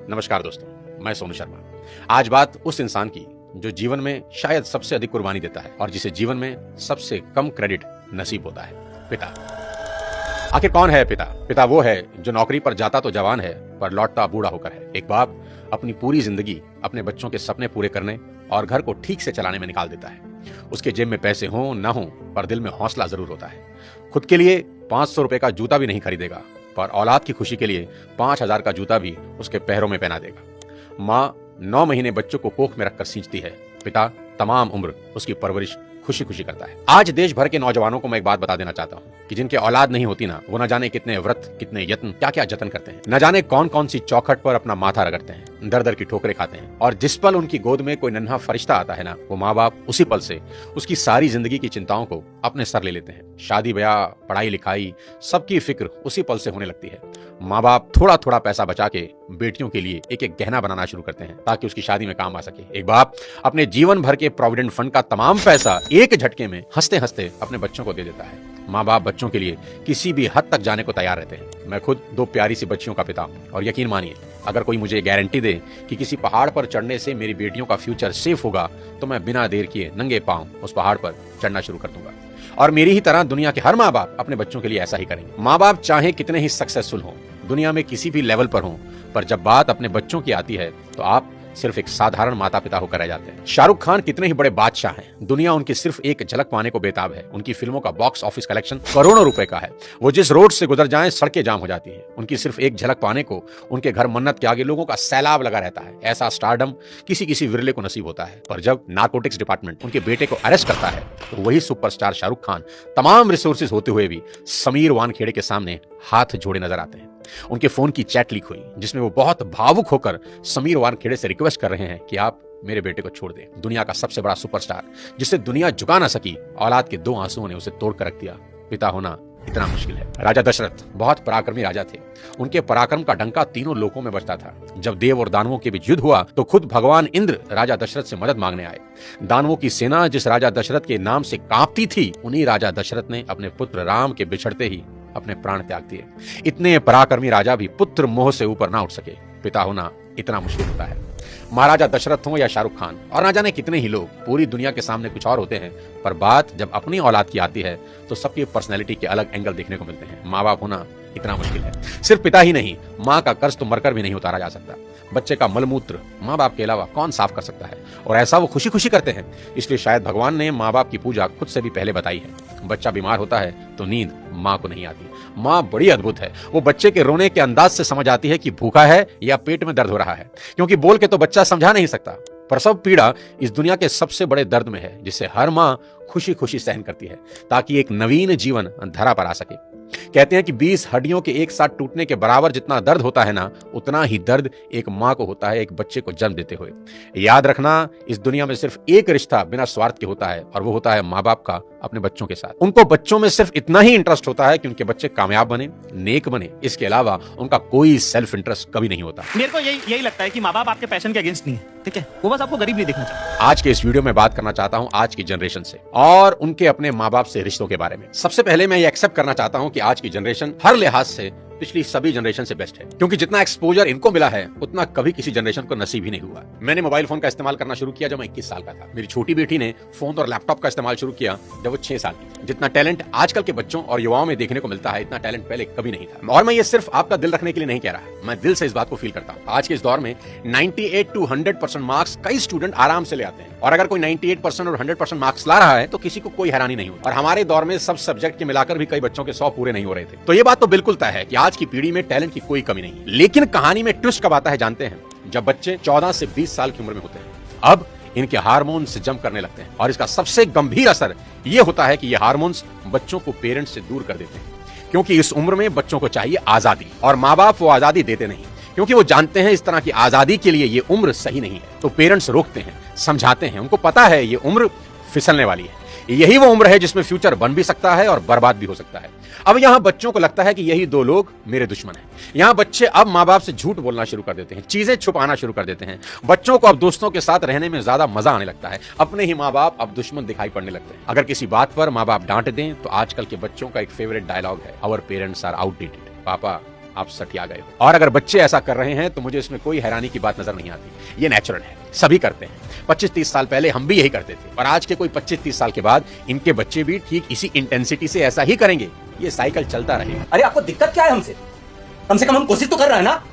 नमस्कार दोस्तों, मैं सोनू शर्मा। आज बात उस इंसान की जो जीवन में शायद सबसे अधिक कुर्बानी देता है और जिसे जीवन में सबसे कम क्रेडिट नसीब होता है, पिता। आखिर कौन है पिता? पिता वो है जो नौकरी पर जाता तो जवान है पर लौटता बूढ़ा होकर है। एक बाप अपनी पूरी जिंदगी अपने बच्चों के सपने पूरे करने और घर को ठीक से चलाने में निकाल देता है। उसके जेब में पैसे हों ना हों पर दिल में हौसला जरूर होता है। खुद के लिए 500 रुपए का जूता भी नहीं खरीदेगा पर औलाद की खुशी के लिए 5000 का जूता भी उसके पैरों में पहना देगा। माँ 9 महीने बच्चों को कोख में रखकर सींचती है, पिता तमाम उम्र उसकी परवरिश खुशी खुशी करता है। आज देश भर के नौजवानों को मैं एक बात बता देना चाहता हूँ कि जिनके औलाद नहीं होती ना, वो न जाने कितने व्रत, कितने यत्न, क्या क्या जतन करते हैं। न जाने कौन कौन सी चौखट पर अपना माथा रगड़ते हैं, दर दर की ठोकरें खाते हैं। और जिस पल उनकी गोद में कोई नन्हा फरिश्ता आता है ना, वो माँ बाप उसी पल से उसकी सारी जिंदगी की चिंताओं को अपने सर ले लेते हैं। शादी ब्याह, पढ़ाई लिखाई, सबकी फिक्र उसी पल से होने लगती है। माँ बाप थोड़ा थोड़ा पैसा बचा के बेटियों के लिए एक एक गहना बनाना शुरू करते हैं ताकि उसकी शादी में काम आ सके। एक बाप अपने जीवन भर के प्रोविडेंट फंड का तमाम पैसा एक झटके में हंसते हंसते अपने बच्चों को दे देता है। माँ बाप बच्चों के लिए किसी भी हद तक जाने को तैयार रहते हैं। मैं खुद 2 प्यारी सी बच्चियों का पिता हूँ और यकीन मानिए, अगर कोई मुझे गारंटी दे कि किसी पहाड़ पर चढ़ने से मेरी बेटियों का फ्यूचर सेफ होगा तो मैं बिना देर किए नंगे पांव उस पहाड़ पर चढ़ना शुरू कर दूंगा। और मेरी ही तरह दुनिया के हर माँ बाप अपने बच्चों के लिए ऐसा ही करेंगे। माँ बाप चाहे कितने ही सक्सेसफुल हों, दुनिया में किसी भी लेवल पर हों, पर जब बात अपने बच्चों की आती है तो आप सिर्फ एक साधारण माता पिता होकर रह जाते हैं। शाहरुख खान कितने ही बड़े बादशाह हैं, दुनिया उनकी सिर्फ एक झलक पाने को बेताब है। उनकी फिल्मों का बॉक्स ऑफिस कलेक्शन करोड़ों रुपए का है। वो जिस रोड से गुजर जाएं सड़कें जाम हो जाती हैं। उनकी सिर्फ एक झलक पाने को उनके घर मन्नत के आगे लोगों का सैलाब लगा रहता है। ऐसा स्टारडम किसी किसी विरले को नसीब होता है। पर जब नारकोटिक्स डिपार्टमेंट उनके बेटे को अरेस्ट करता है तो वही सुपरस्टार शाहरुख खान तमाम रिसोर्सेज होते हुए भी समीर वानखेड़े के सामने हाथ जोड़े नजर आते हैं। उनके फोन की चैट लीक हुई जिसमें वो बहुत भावुक होकर समीर वानखेड़े से रिक्वेस्ट कर रहे हैं कि आप मेरे बेटे को छोड़ दें। दुनिया का सबसे बड़ा सुपरस्टार जिसे दुनिया झुका ना सकी, औलाद के 2 आंसुओं ने उसे तोड़ कर रख दिया। पिता होना इतना मुश्किल है। राजा दशरथ बहुत पराक्रमी राजा थे। उनके पराक्रम का डंका तीनों लोकों में बजता था। जब देव और दानवों के बीच युद्ध हुआ तो खुद भगवान इंद्र राजा दशरथ से मदद मांगने आए। दानवों की सेना जिस राजा दशरथ के नाम से कांपती थी, उन्हीं राजा दशरथ ने अपने पुत्र राम के बिछड़ते ही अपने प्राण त्याग दिए। इतने पराक्रमी राजा भी पुत्र मोह से ऊपर ना उठ सके। पिता होना इतना मुश्किल होता है। महाराजा दशरथ हो या शाहरुख खान और ना जाने कितने ही लोग पूरी दुनिया के सामने कुछ और होते हैं, पर बात जब अपनी औलाद की आती है तो सबकी पर्सनैलिटी के अलग एंगल देखने को मिलते हैं। माँ बाप होना इतना मुश्किल है। सिर्फ पिता ही नहीं, माँ का कर्ज तो मरकर भी नहीं उतारा जा सकता। बच्चे का मलमूत्र माँ बाप के अलावा कौन साफ कर सकता है, और ऐसा वो खुशी खुशी करते हैं। इसलिए शायद भगवान ने माँ बाप की पूजा खुद से भी पहले बताई है। बच्चा बीमार होता है तो नींद माँ को नहीं आती। माँ बड़ी अद्भुत है। वो बच्चे के रोने के अंदाज से समझ आती है कि भूखा है या पेट में दर्द हो रहा है, क्योंकि बोल के तो बच्चा समझा नहीं सकता। प्रसव पीड़ा इस दुनिया के सबसे बड़े दर्द में है जिसे हर माँ खुशी खुशी सहन करती है ताकि एक नवीन जीवन धरा पर आ सके। कहते हैं कि 20 हड्डियों के एक साथ टूटने के बराबर जितना दर्द होता है ना, उतना ही दर्द एक माँ को होता है एक बच्चे को जन्म देते हुए। याद रखना, इस दुनिया में सिर्फ एक रिश्ता बिना स्वार्थ के होता है और वो होता है माँ बाप का अपने बच्चों के साथ। उनको बच्चों में सिर्फ इतना ही इंटरेस्ट होता है कि उनके बच्चे कामयाब बने, नेक बने। इसके अलावा उनका कोई सेल्फ इंटरेस्ट कभी नहीं होता। मेरे को यही लगता है कि माँ बाप आपके पैशन के अगेंस्ट नहीं है, ठीक है? वो बस आपको गरीब नहीं देखना चाहते। आज के इस वीडियो में बात करना चाहता हूँ आज की जनरेशन से और उनके अपने माँ बाप से रिश्तों के बारे में। सबसे पहले मैं ये एक्सेप्ट करना चाहता हूँ कि आज की जनरेशन हर लिहाज से पिछली सभी जनरेशन से बेस्ट है, क्योंकि जितना एक्सपोजर इनको मिला है उतना कभी किसी जनरेशन को नसीब ही नहीं हुआ। मैंने मोबाइल फोन का इस्तेमाल करना शुरू किया जब मैं 21 साल का था। मेरी छोटी बेटी ने फोन और लैपटॉप का इस्तेमाल शुरू किया जब वो 6 साल की। जितना टैलेंट आजकल के बच्चों और युवाओं में देखने को मिलता है, इतना टैलेंट पहले कभी नहीं था। और मैं ये सिर्फ आपका दिल रखने के लिए नहीं कह रहा, मैं दिल से इस बात को फील करता हूँ। आज के इस दौर में 98 to 100% मार्क्स कई स्टूडेंट आराम से ले आते हैं, और अगर कोई 98% और 100% मार्क्स ला रहा है तो किसी को कोई हैरानी नहीं होती। और हमारे दौर में सब सब्जेक्ट के मिलाकर भी कई बच्चों के 100 पूरे नहीं हो रहे थे। तो ये बात तो बिल्कुल तय है कि आज की पीढ़ी में टैलेंट की कोई कमी नहीं। लेकिन कहानी में ट्विस्ट कब आता है जानते हैं? जब बच्चे 14 से 20 साल की उम्र में होते हैं। अब इनके हार्मोन्स जंप करने लगते हैं और इसका सबसे गंभीर असर यह होता है कि ये हार्मोन्स बच्चों को पेरेंट्स से दूर कर देते हैं, क्योंकि इस उम्र में बच्चों को चाहिए आजादी, और माँ बाप वो आजादी देते नहीं, क्योंकि वो जानते हैं इस तरह की आजादी के लिए ये उम्र सही नहीं है। तो पेरेंट्स रोकते हैं, समझाते हैं, उनको पता है ये उम्र फिसलने वाली है। यही वो उम्र है जिसमें फ्यूचर बन भी सकता है और बर्बाद भी हो सकता है। अब यहाँ बच्चों को लगता है कि यही 2 लोग मेरे दुश्मन हैं। यहाँ बच्चे अब माँ बाप से झूठ बोलना शुरू कर देते हैं, चीजें छुपाना शुरू कर देते हैं। बच्चों को अब दोस्तों के साथ रहने में ज्यादा मजा आने लगता है। अपने ही माँ बाप अब दुश्मन दिखाई पड़ने लगते हैं। अगर किसी बात पर माँ बाप डांट दें तो आजकल के बच्चों का एक फेवरेट डायलॉग है, आवर पेरेंट्स आर आउटडेटेड। पापा आप सटिया गए हो। और अगर बच्चे ऐसा कर रहे हैं तो मुझे इसमें कोई हैरानी की बात नजर नहीं आती। ये नेचुरल है, सभी करते हैं। 25-30 साल पहले हम भी यही करते थे और आज के कोई 25-30 साल के बाद इनके बच्चे भी ठीक इसी इंटेंसिटी से ऐसा ही करेंगे। ये साइकिल चलता रहेगा। अरे आपको दिक्कत क्या है हमसे? कम से कम हम कोशिश तो कर रहे हैं ना।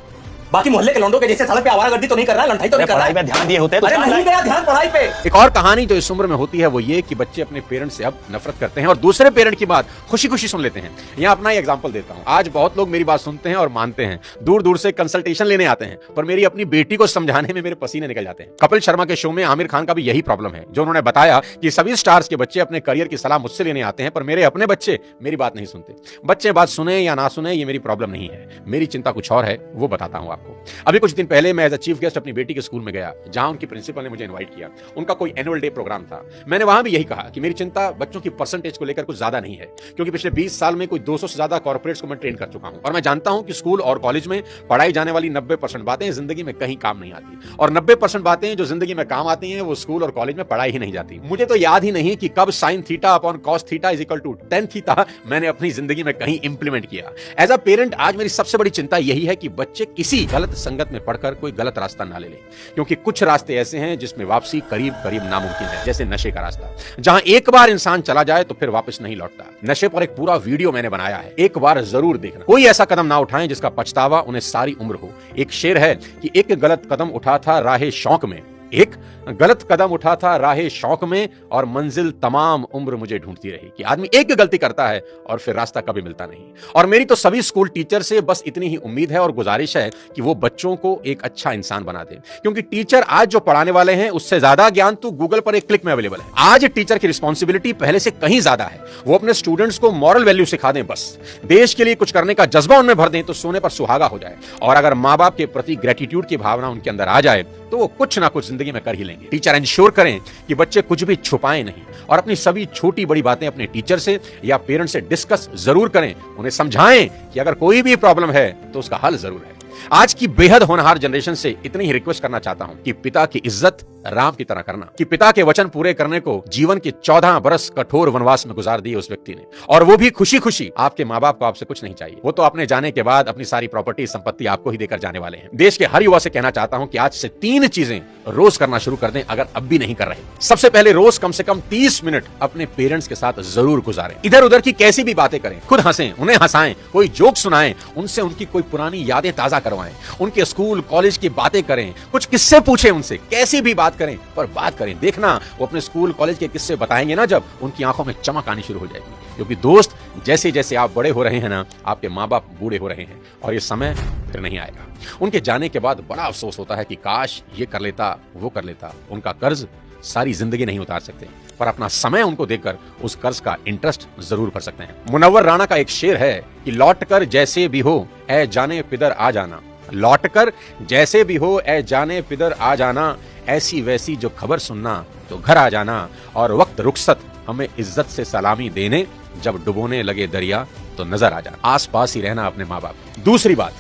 बाकी मोहल्ले के लौंडों के जैसे सड़क पे आवारागर्दी तो नहीं कर रहा है, लंठाई तो नहीं कर रहा है। पढ़ाई पे ध्यान दिए होते तो अरे नहीं गया ध्यान पढ़ाई पे। एक और कहानी जो इस उम्र में होती है वो ये कि बच्चे अपने पेरेंट्स से अब नफरत करते हैं और दूसरे पेरेंट की बात खुशी खुशी सुन लेते हैं। यहाँ अपना ही एग्जांपल देता हूँ। आज बहुत लोग मेरी बात सुनते हैं और मानते हैं, दूर दूर से कंसल्टेशन लेने आते हैं, पर मेरी अपनी बेटी को समझाने में मेरे पसीने निकल जाते हैं। कपिल शर्मा के शो में आमिर खान का भी यही प्रॉब्लम है, जो उन्होंने बताया कि सभी स्टार्स के बच्चे अपने करियर की सलाह मुझसे लेने आते हैं, पर मेरे अपने बच्चे मेरी बात नहीं सुनते। बच्चे बात सुने या ना सुने ये मेरी प्रॉब्लम नहीं है, मेरी चिंता कुछ और है, वो बताता हूँ आपको। अभी कुछ दिन पहले मैं एज अ चीफ गेस्ट अपनी बेटी के स्कूल में गया, जहां उनकी प्रिंसिपल ने मुझे इनवाइट किया। उनका कोई एनुअल डे प्रोग्राम था। मैंने वहां भी यही कहा कि मेरी चिंता बच्चों की परसेंटेज को लेकर कुछ ज्यादा नहीं है, क्योंकि पिछले 20 साल में कोई 200 से ज्यादा कॉर्पोरेट्स को मैं ट्रेन कर चुका हूं और मैं जानता हूं कि स्कूल और कॉलेज में पढ़ाई जाने वाली 90% बातें जिंदगी में कहीं काम नहीं आती, और 90% बातें जो जिंदगी में काम आती हैं वो स्कूल और कॉलेज में पढ़ाई ही नहीं जाती। मुझे तो याद ही नहीं कि कब sin theta upon cos theta is equal to tan theta मैंने अपनी जिंदगी में कहीं इंप्लीमेंट किया। एज अ पेरेंट आज मेरी सबसे बड़ी चिंता यही है कि बच्चे किसी गलत संगत में पढ़कर कोई गलत रास्ता ना ले लें, क्योंकि कुछ रास्ते ऐसे हैं जिसमें वापसी करीब करीब नामुमकिन है, जैसे नशे का रास्ता, जहां एक बार इंसान चला जाए तो फिर वापस नहीं लौटता। नशे पर एक पूरा वीडियो मैंने बनाया है, एक बार जरूर देखना। कोई ऐसा कदम ना उठाएं जिसका पछतावा उन्हें सारी उम्र हो। एक शेर है कि एक गलत कदम उठा था राहे शौक में, एक गलत कदम उठा था राहे शौक में और मंजिल तमाम उम्र मुझे ढूंढती रही। कि आदमी एक गलती करता है और फिर रास्ता कभी मिलता नहीं। और मेरी तो सभी स्कूल टीचर से बस इतनी ही उम्मीद है और गुजारिश है कि वो बच्चों को एक अच्छा इंसान बना दे, क्योंकि टीचर आज जो पढ़ाने वाले हैं उससे ज्यादा ज्ञान तो गूगल पर एक क्लिक में अवेलेबल है। आज टीचर की रिस्पॉन्सिबिलिटी पहले से कहीं ज्यादा है। वो अपने स्टूडेंट्स को मॉरल वैल्यू सिखा दें, बस देश के लिए कुछ करने का जज्बा उनमें भर दें तो सोने पर सुहागा हो जाए। और अगर माँ बाप के प्रति ग्रेटिट्यूड की भावना उनके अंदर आ जाए तो वो कुछ ना कुछ जिंदगी में कर ही लेंगे। टीचर इंश्योर करें कि बच्चे कुछ भी छुपाएं नहीं और अपनी सभी छोटी बड़ी बातें अपने टीचर से या पेरेंट्स से डिस्कस जरूर करें। उन्हें समझाएं कि अगर कोई भी प्रॉब्लम है तो उसका हल जरूर है। आज की बेहद होनहार जनरेशन से इतनी ही रिक्वेस्ट करना चाहता हूं कि पिता की इज्जत राम की तरह करना, कि पिता के वचन पूरे करने को जीवन के 14 बरस कठोर वनवास में गुजार दिए उस व्यक्ति ने, और वो भी खुशी खुशी। आपके माँ बाप को आपसे कुछ नहीं चाहिए, वो तो अपने जाने के बाद अपनी सारी प्रॉपर्टी संपत्ति आपको ही देकर जाने वाले हैं। देश के हर युवा से कहना चाहता हूं कि आज से 3 चीजें रोज करना शुरू कर दें, अगर अब भी नहीं कर रहे। सबसे पहले रोज कम से कम 30 मिनट अपने पेरेंट्स के साथ जरूर गुजारें। इधर उधर की कैसी भी बातें करें, खुद हंसें, उन्हें हंसाएं, कोई जोक सुनाएं, उनसे उनकी कोई पुरानी यादें ताजा करवाएं, उनके स्कूल कॉलेज की बातें करें, कुछ किस्से पूछें उनसे, कैसी भी बात करें पर बात करें। देखना वो अपने स्कूल कॉलेज के किस्से बताएंगे ना, जब उनकी आंखों में चमक आनी शुरू हो जाएगी। क्योंकि दोस्त, जैसे जैसे आप बड़े हो रहे हैं ना, आपके माँ बाप बूढ़े हो रहे हैं और ये समय फिर नहीं आएगा। उनके जाने के बाद बड़ा अफसोस होता है कि काश ये कर लेता, वो कर लेता। उनका कर्ज सारी जिंदगी नहीं उतार सकते, पर अपना समय उनको देकर उस कर्ज का इंटरेस्ट जरूर भर सकते हैं। मुनव्वर राणा का एक शेर है कि लौट कर जैसे भी हो ए जाने पिदर आ जाना, लौट कर जैसे भी हो ए जाने पिदर आ जाना, ऐसी वैसी जो खबर सुनना तो घर आ जाना, और वक्त रुखसत हमें इज्जत से सलामी देने, जब डुबोने लगे दरिया तो नजर आ जाना। आस पास ही रहना अपने माँ बाप। दूसरी बात,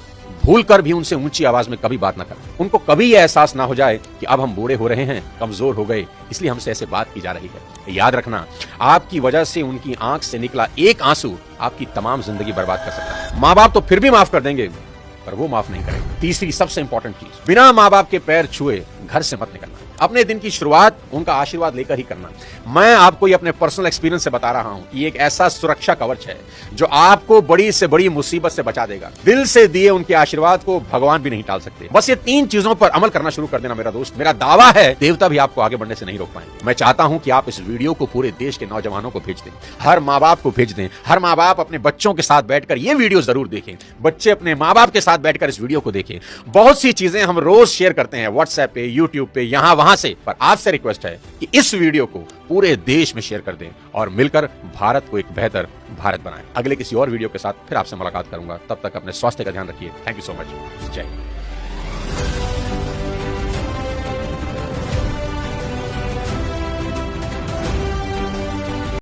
भूल कर भी उनसे ऊंची आवाज में कभी बात ना करें। उनको कभी यह एहसास ना हो जाए कि अब हम बूढ़े हो रहे हैं, कमजोर हो गए, इसलिए हमसे ऐसे बात की जा रही है। याद रखना, आपकी वजह से उनकी आंख से निकला एक आंसू आपकी तमाम जिंदगी बर्बाद कर सकता है। माँ बाप तो फिर भी माफ कर देंगे, पर वो माफ नहीं करेंगे। तीसरी सबसे इंपॉर्टेंट चीज, बिना माँ बाप के पैर छुए घर से मत निकलना। अपने दिन की शुरुआत उनका आशीर्वाद लेकर ही करना। मैं आपको ये अपने पर्सनल एक्सपीरियंस से बता रहा हूं कि ये एक ऐसा सुरक्षा कवच है जो आपको बड़ी से बड़ी मुसीबत से बचा देगा। दिल से दिए उनके आशीर्वाद को भगवान भी नहीं टाल सकते। बस ये 3 चीजों पर अमल करना शुरू कर देना मेरा दोस्त। मेरा दावा है देवता भी आपको आगे बढ़ने से नहीं रोक पाएंगे। मैं चाहता हूं कि आप इस वीडियो को पूरे देश के नौजवानों को भेज दें, हर माँ बाप को भेज दें। हर माँ बाप अपने बच्चों के साथ बैठकर ये वीडियो जरूर देखें। बच्चे अपने माँ बाप के साथ बैठकर इस वीडियो को देखें। बहुत सी चीजें हम रोज शेयर करते हैं व्हाट्सएप पे, यूट्यूब पे, यहां वहां से, पर आपसे रिक्वेस्ट है कि इस वीडियो को पूरे देश में शेयर कर दें और मिलकर भारत को एक बेहतर भारत बनाएं। अगले किसी और वीडियो के साथ फिर आपसे मुलाकात करूंगा। तब तक अपने स्वास्थ्य का ध्यान रखिए। Thank you so much. जय हिंद।